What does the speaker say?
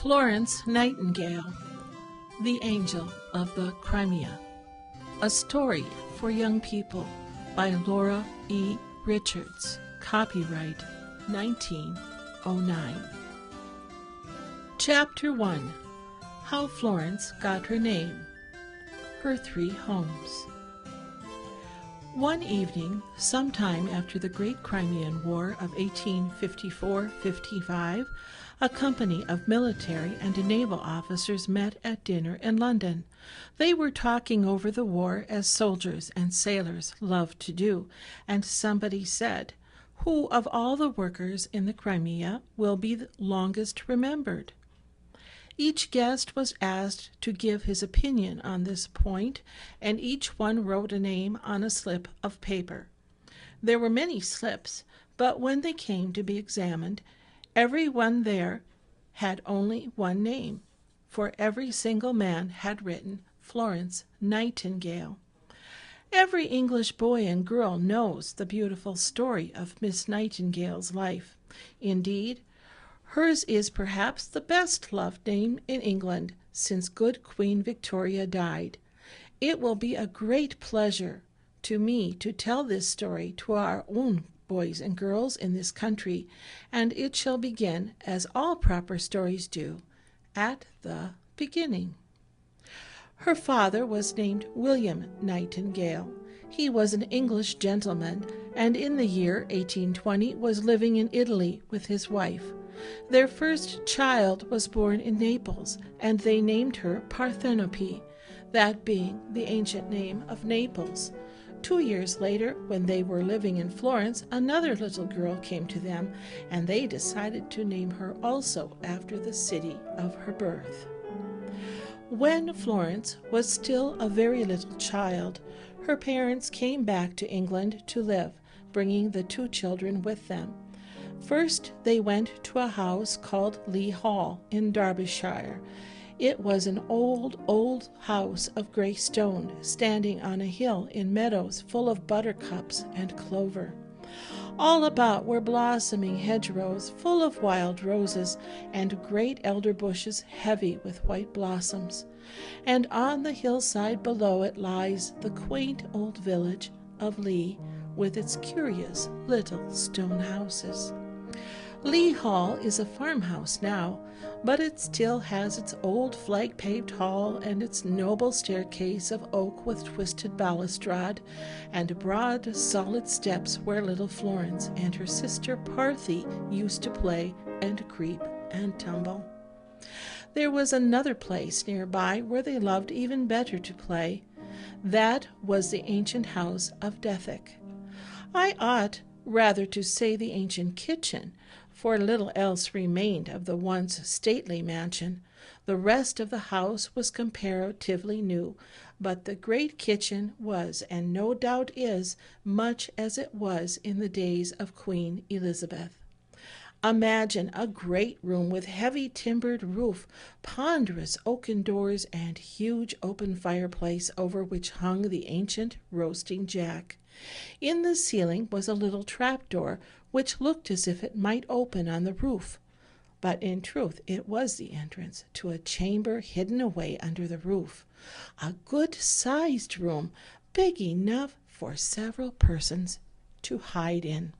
Florence Nightingale, The Angel of the Crimea. A Story for Young People by Laura E. Richards. Copyright 1909. Chapter 1. How Florence Got Her Name. Her Three Homes. One evening, sometime after the Great Crimean War of 1854-55, a company of military and naval officers met at dinner in London. They were talking over the war as soldiers and sailors love to do, and somebody said, "Who of all the workers in the Crimea will be the longest remembered?" Each guest was asked to give his opinion on this point, and each one wrote a name on a slip of paper. There were many slips, but when they came to be examined, every one there had only one name, for every single man had written Florence Nightingale. Every English boy and girl knows the beautiful story of Miss Nightingale's life. Indeed, hers is perhaps the best loved name in England since good Queen Victoria died. It will be a great pleasure to me to tell this story to our own boys and girls in this country, and it shall begin, as all proper stories do, at the beginning. Her father was named William Nightingale. He was an English gentleman, and in the year 1820 was living in Italy with his wife. Their first child was born in Naples, and they named her Parthenope, that being the ancient name of Naples. 2 years later, when they were living in Florence, another little girl came to them, and they decided to name her also after the city of her birth. When Florence was still a very little child, her parents came back to England to live, bringing the two children with them. First, they went to a house called Lea Hall in Derbyshire. It was an old house of gray stone, standing on a hill in meadows full of buttercups and clover. All about were blossoming hedgerows full of wild roses, and great elder bushes heavy with white blossoms. And on the hillside below it lies the quaint old village of Lea, with its curious little stone houses. Lea Hall is a farmhouse now, but it still has its old flag-paved hall and its noble staircase of oak with twisted balustrade, and broad, solid steps where little Florence and her sister Parthy used to play and creep and tumble. There was another place nearby where they loved even better to play. That was the ancient house of Dethick. I ought rather to say the ancient kitchen, for little else remained of the once stately mansion. The rest of the house was comparatively new, but the great kitchen was, and no doubt is, much as it was in the days of Queen Elizabeth. Imagine a great room with heavy timbered roof, ponderous oaken doors, and huge open fireplace over which hung the ancient roasting jack. In the ceiling was a little trapdoor, which looked as if it might open on the roof, but in truth it was the entrance to a chamber hidden away under the roof, a good-sized room, big enough for several persons to hide in.